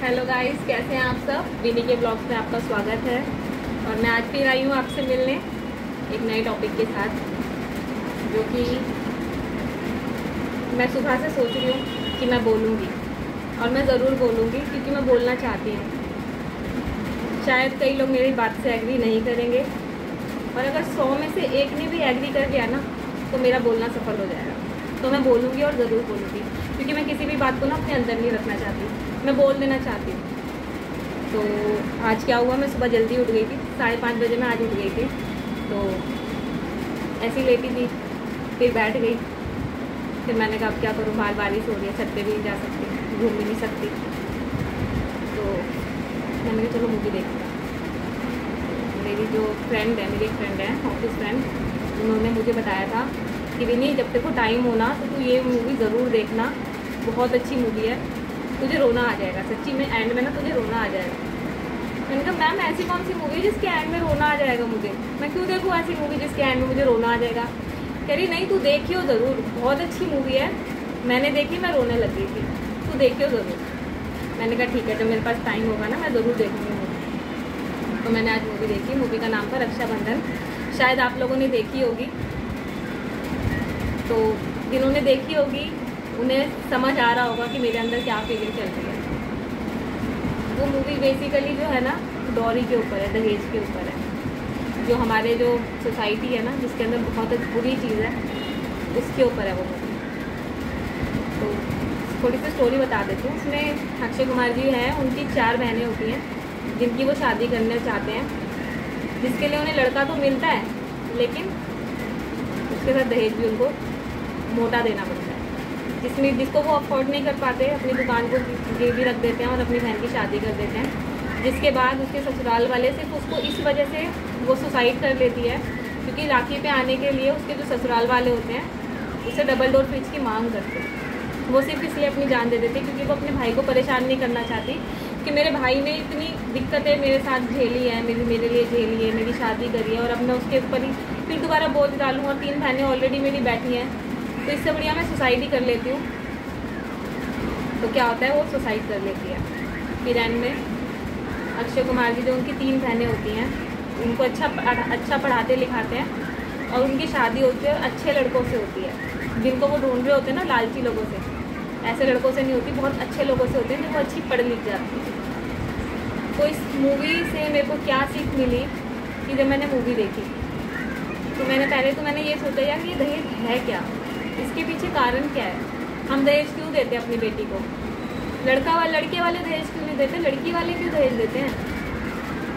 Hello guys, कैसे हैं आप सब। विनी के ब्लॉग्स में आपका स्वागत है। और मैं आज फिर आई हूँ आपसे मिलने एक नए टॉपिक के साथ, जो कि मैं सुबह से सोच रही हूँ कि मैं बोलूँगी, और मैं ज़रूर बोलूँगी क्योंकि मैं बोलना चाहती हूँ। शायद कई लोग मेरी बात से एग्री नहीं करेंगे, और अगर 100 में से एक ने भी एग्री कर लिया ना तो मेरा बोलना सफल हो जाएगा। तो मैं बोलूँगी और ज़रूर बोलूँगी, क्योंकि मैं किसी भी बात को ना अपने अंदर नहीं रखना चाहती, मैं बोल देना चाहती हूँ। तो आज क्या हुआ, मैं सुबह जल्दी उठ गई थी, 5:30 बजे मैं आज उठ गई थी। तो ऐसी लेटी थी, फिर बैठ गई। फिर मैंने कहा अब क्या करूँ, बाहर बारिश हो रही है, छत पे भी नहीं जा सकती, घूम भी नहीं सकती। तो मैंने कहा चलो मूवी देखते हैं। मेरी जो फ्रेंड है, मेरी एक फ्रेंड है, ऑफिस फ्रेंड, उन्होंने मुझे बताया था कि विनी जब तेरे को टाइम हो ना तो तू ये मूवी ज़रूर देखना, बहुत अच्छी मूवी है, तुझे रोना आ जाएगा। सच्ची में एंड में ना तुझे रोना आ जाएगा। मैंने कहा मैम ऐसी कौन सी मूवी है जिसके एंड में रोना आ जाएगा मुझे, मैं क्यों देखूँ ऐसी मूवी जिसके एंड में मुझे रोना आ जाएगा। कह रही नहीं तू देखियो ज़रूर, बहुत अच्छी मूवी है, मैंने देखी, मैं रोने लग गई थी, तू देखियो ज़रूर। मैंने कहा ठीक है, जब मेरे पास टाइम होगा ना मैं ज़रूर देखूँगी मूवी। तो मैंने आज मूवी देखी। मूवी का नाम था रक्षाबंधन। शायद आप लोगों ने देखी होगी। तो जिन्होंने देखी होगी उन्हें समझ आ रहा होगा कि मेरे अंदर क्या फीलिंग चल रही है। वो मूवी बेसिकली जो है ना डॉरी के ऊपर है, दहेज के ऊपर है। जो हमारे जो सोसाइटी है ना, जिसके अंदर बहुत बुरी चीज़ है, उसके ऊपर है वो मूवी। तो थोड़ी सी स्टोरी बता देती हूँ। उसमें अक्षय कुमार जी हैं, उनकी 4 बहनें होती हैं जिनकी वो शादी करना चाहते हैं, जिसके लिए उन्हें लड़का तो मिलता है, लेकिन उसके साथ दहेज भी उनको मोटा देना पड़ता है, जिसको वो अफोर्ड नहीं कर पाते, अपनी दुकान को गिरवी रख देते हैं और अपनी बहन की शादी कर देते हैं। जिसके बाद उसके ससुराल वाले सिर्फ उसको इस वजह से वो सुसाइड कर लेती है, क्योंकि राखी पे आने के लिए उसके जो ससुराल वाले होते हैं उससे डबल डोर फ्रिज की मांग करते हैं। वो सिर्फ इसलिए अपनी जान दे देते हैं क्योंकि वो अपने भाई को परेशान नहीं करना चाहती कि मेरे भाई ने इतनी दिक्कतें मेरे साथ झेली है, मेरे लिए झेली है, मेरी शादी करी है, और अब मैं उसके ऊपर ही फिर दोबारा बोझ डालूँ, और 3 बहनें ऑलरेडी मेरी बैठी हैं, तो इससे बढ़िया मैं सुसाइड ही कर लेती हूँ। तो क्या होता है, वो सुसाइड कर लेती है। फिर एंड में अक्षय कुमार जी, जो उनकी 3 बहनें होती हैं, उनको अच्छा पढ़ाते लिखाते हैं, और उनकी शादी होती है अच्छे लड़कों से होती है, जिनको वो ढूंढ रहे होते हैं ना, लालची लोगों से। ऐसे लड़कों से नहीं होती, बहुत अच्छे लोगों से होते हैं जो वो अच्छी पढ़ लिख जाती है। तो इस मूवी से मेरे को क्या सीख मिली कि जब मैंने मूवी देखी तो मैंने ये सोचा यार ये दहेज है क्या, इसके पीछे कारण क्या है, हम दहेज क्यों देते हैं अपनी बेटी को, लड़के वाले दहेज क्यों नहीं देते, लड़की वाले क्यों दहेज देते हैं।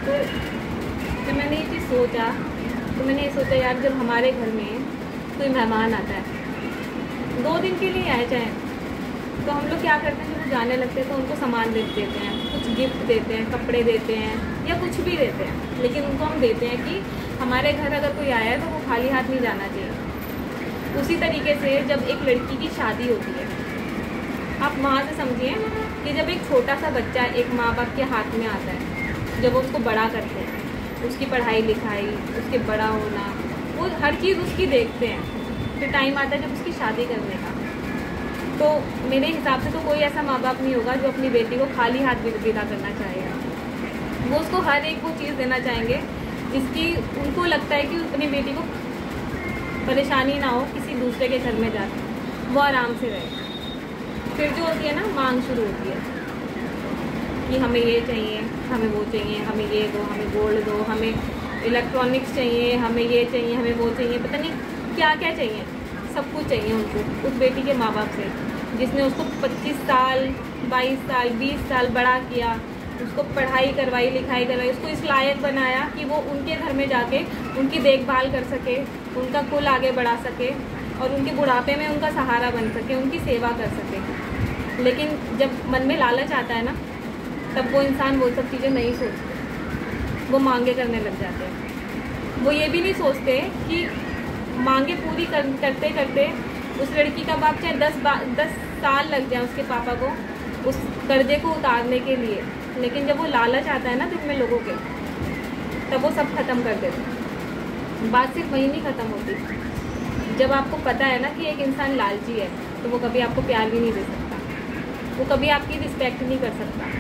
तो जब मैंने ये चीज़ सोचा तो मैंने ये सोचा यार जब हमारे घर में कोई मेहमान आता है 2 दिन के लिए आए चाहे, तो हम लोग क्या करते हैं, जब वो जाने लगते हैं तो उनको सामान दे देते हैं, कुछ गिफ्ट देते हैं, कपड़े देते हैं या कुछ भी देते हैं, लेकिन उनको हम देते हैं कि हमारे घर अगर कोई आया है तो वो खाली हाथ नहीं जाना चाहिए। उसी तरीके से जब एक लड़की की शादी होती है, आप वहाँ से समझिए कि जब एक छोटा सा बच्चा एक माँ बाप के हाथ में आता है, जब वो उसको बड़ा करते हैं, उसकी पढ़ाई लिखाई, उसके बड़ा होना, वो हर चीज़ उसकी देखते हैं। फिर टाइम आता है जब उसकी शादी करने का, तो मेरे हिसाब से तो कोई ऐसा माँ बाप नहीं होगा जो अपनी बेटी को खाली हाथ विदा करना चाहेगा। वो उसको हर एक वो चीज़ देना चाहेंगे जिसकी उनको लगता है कि अपनी बेटी को परेशानी ना हो किसी दूसरे के घर में जाकर, वो आराम से रहे। फिर जो होती है ना मांग शुरू होती है कि हमें ये चाहिए, हमें वो चाहिए, हमें ये दो, हमें गोल्ड दो, हमें इलेक्ट्रॉनिक्स चाहिए, हमें ये चाहिए, हमें वो चाहिए, पता नहीं क्या क्या चाहिए, सब कुछ चाहिए उनको उस बेटी के माँ बाप से, जिसने उसको 25 साल 22 साल 20 साल बड़ा किया, उसको पढ़ाई करवाई, लिखाई करवाई, उसको इस लायक बनाया कि वो उनके घर में जाके उनकी देखभाल कर सके, उनका कुल आगे बढ़ा सके, और उनके बुढ़ापे में उनका सहारा बन सके, उनकी सेवा कर सके। लेकिन जब मन में लालच आता है ना, तब वो इंसान वो सब चीज़ें नहीं सोचते, वो मांगे करने लग जाते हैं। वो ये भी नहीं सोचते कि मांगे पूरी करते करते उस लड़की का बाप चाहे 10 साल लग जाए उसके पापा को उस कर्जे को उतारने के लिए, लेकिन जब वो लालच आता है ना दिल में लोगों के, तब वो सब खत्म कर देते हैं। बात सिर्फ वहीं नहीं ख़त्म होती। जब आपको पता है ना कि एक इंसान लालची है, तो वो कभी आपको प्यार भी नहीं दे सकता, वो कभी आपकी रिस्पेक्ट नहीं कर सकता,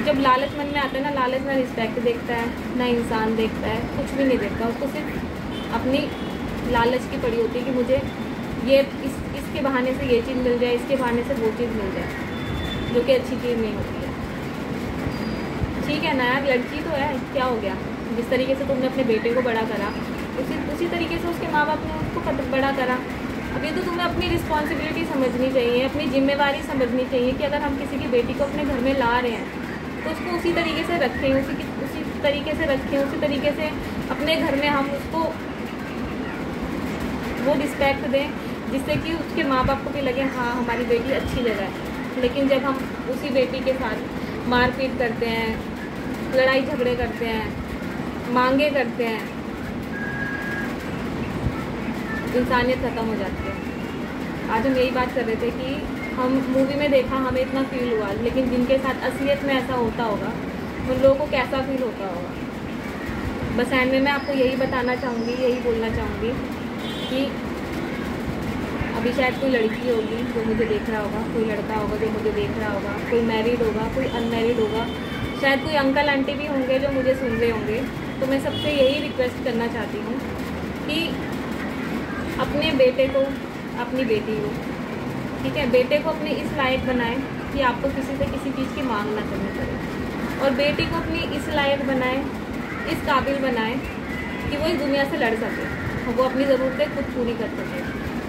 जब लालच मन में आता है ना, लालच ना रिस्पेक्ट देखता है, ना इंसान देखता है, कुछ भी नहीं देखता। उसको सिर्फ अपनी लालच की पड़ी होती है कि मुझे ये इसके बहाने से ये चीज़ मिल जाए, इसके बहाने से वो चीज़ मिल जाए, जो कि अच्छी चीज़ नहीं होती है। ठीक है ना यार, लड़की तो है, क्या हो गया। जिस तरीके से तुमने अपने बेटे को बड़ा करा, उसी तरीके से उसके माँ बाप ने उसको बड़ा करा। अभी तो तुम्हें अपनी रिस्पॉन्सिबिलिटी समझनी चाहिए, अपनी जिम्मेवारी समझनी चाहिए कि अगर हम किसी की बेटी को अपने घर में ला रहे हैं तो उसको उसी तरीके से रखें, उसी तरीके से रखें, उसी तरीके से अपने घर में हम उसको वो रिस्पेक्ट दें, जिससे कि उसके माँ बाप को भी लगे हाँ हमारी बेटी अच्छी जगह है। लेकिन जब हम उसी बेटी के साथ मारपीट करते हैं, लड़ाई झगड़े करते हैं, मांगे करते हैं, इंसानियत ख़त्म हो जाती है। आज हम यही बात कर रहे थे कि हम मूवी में देखा, हमें इतना फील हुआ, लेकिन जिनके साथ असलियत में ऐसा होता होगा उन लोगों को कैसा फील होता होगा। बस एंड में मैं आपको यही बताना चाहूँगी, यही बोलना चाहूँगी कि अभी शायद कोई लड़की होगी जो मुझे देख रहा होगा, कोई लड़का होगा जो मुझे देख रहा होगा, कोई मैरिड होगा, कोई अनमैरिड होगा, शायद कोई अंकल आंटी भी होंगे जो मुझे सुन रहे होंगे। तो मैं सबसे यही रिक्वेस्ट करना चाहती हूँ कि अपने बेटे को, अपनी बेटी को, ठीक है, बेटे को अपने इस लायक बनाएं कि आपको किसी से किसी चीज़ की मांग ना करनी पड़े, और बेटी को अपनी इस लायक बनाएं, इस काबिल बनाएं कि वो इस दुनिया से लड़ सके, वो अपनी ज़रूरतें खुद पूरी कर सके।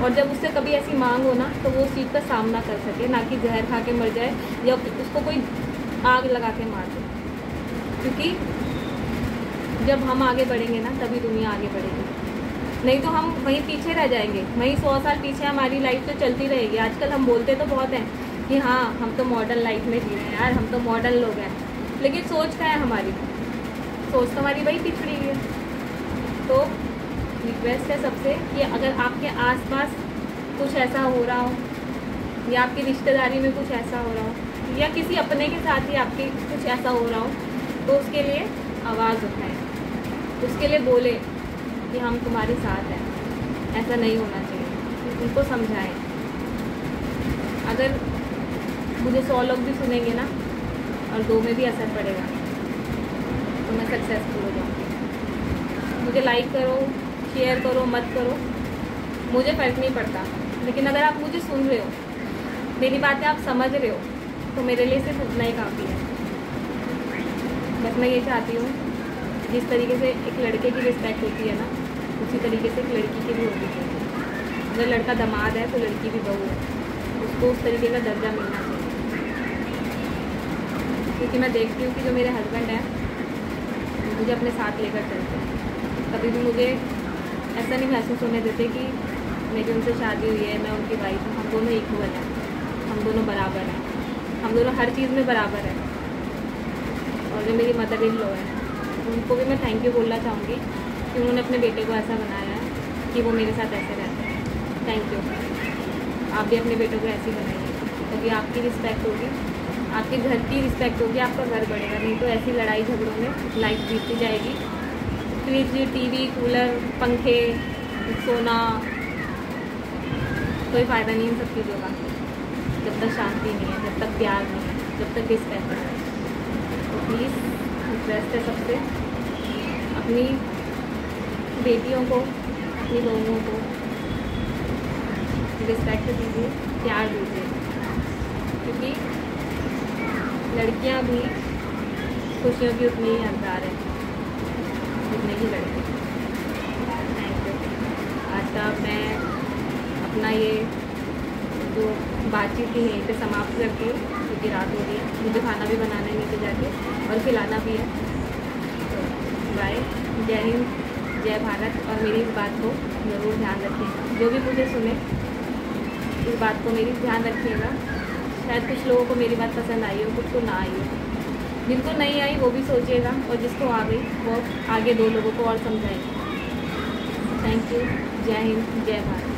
और जब उससे कभी ऐसी मांग हो ना, तो वो उस चीज़ का सामना कर सके, ना कि जहर खा के मर जाए या उसको कोई आग लगा के मार दे। क्योंकि जब हम आगे बढ़ेंगे ना, तभी दुनिया आगे बढ़ेगी, नहीं तो हम वहीं पीछे रह जाएंगे, वहीं 100 साल पीछे हमारी लाइफ तो चलती रहेगी। आजकल हम बोलते तो बहुत हैं कि हाँ हम तो मॉडर्न लाइफ में जी रहे हैं यार, हम तो मॉडर्न लोग हैं, लेकिन सोच क्या है हमारी, सोच तो हमारी वही पिछड़ी है। तो रिक्वेस्ट है सबसे कि अगर आपके आसपास कुछ ऐसा हो रहा हो, या आपकी रिश्तेदारी में कुछ ऐसा हो रहा हो, या किसी अपने के साथ ही आपके कुछ ऐसा हो rहा हो, तो उसके लिए आवाज़ उठाएं, उसके लिए बोले कि हम तुम्हारे साथ हैं, ऐसा नहीं होना चाहिए, उनको समझाएं। अगर मुझे 100 लोग भी सुनेंगे ना, और 2 में भी असर पड़ेगा, तो मैं सक्सेसफुल हो जाऊँगी। मुझे लाइक करो, शेयर करो, मत करो, मुझे फ़र्क नहीं पड़ता, लेकिन अगर आप मुझे सुन रहे हो, मेरी बातें आप समझ रहे हो, तो मेरे लिए सिर्फ उतना ही काफ़ी है। बस मैं ये चाहती हूँ, जिस तरीके से एक लड़के की रिस्पेक्ट होती है ना, उसी तरीके से एक लड़की की भी होती है। अगर लड़का दामाद है तो लड़की भी बहू है, उसको उस तरीके का दर्जा मिलना चाहिए। क्योंकि मैं देखती हूँ कि जो मेरे हस्बैंड हैं, मुझे अपने साथ लेकर चलते हैं, कभी भी मुझे ऐसा नहीं महसूस होने देते कि मेरी उनसे शादी हुई है, मैं उनकी वाइफ हूँ। हम दोनों इक्वल हैं, हम दोनों बराबर हैं, हम दोनों हर चीज़ में बराबर हैं। और जो मेरी मदर इन लॉ है, उनको भी मैं थैंक यू बोलना चाहूँगी कि उन्होंने अपने बेटे को ऐसा बनाया है कि वो मेरे साथ ऐसे रहते हैं। Thank you. आप भी अपने बेटों को ऐसे ही बनाइए, तभी आपकी रिस्पेक्ट होगी, आपके घर की रिस्पेक्ट होगी, आपका घर बढ़ेगा। नहीं तो ऐसी लड़ाई झगड़ों में लाइफ बीतती जाएगी। फ्रिज, टीवी, कूलर, पंखे, सोना, कोई फ़ायदा नहीं इन सब चीज़ों का, जब तक शांति नहीं है, जब तक प्यार नहीं है, जब तक रिस्पेक्ट है। तो प्लीज़ रिक्वेस्ट है सबसे, अपनी बेटियों को, अपनी बहूओं को रिस्पेक्ट दीजिए, प्यार दीजिए, क्योंकि लड़कियां भी खुशियों की उतनी ही हकदार हैं जितने ही लड़के। Thank you. आज का मैं अपना ये जो बातचीत थी यहीं पे समाप्त करती हूँ, क्योंकि रात हो रही है, मुझे खाना भी बनाना है नीचे जाके और खिलाना भी है। तो बाय, जय हिंद, जय भारत। और मेरी इस बात को ज़रूर ध्यान रखिएगा, जो भी मुझे सुने इस बात को मेरी ध्यान रखिएगा। शायद कुछ लोगों को मेरी बात पसंद आई हो, कुछ को ना आई हो। जिनको नहीं आई वो भी सोचिएगा, और जिसको आ गई वो आगे 2 लोगों को और समझाएगी। Thank you. जय हिंद, जय भारत।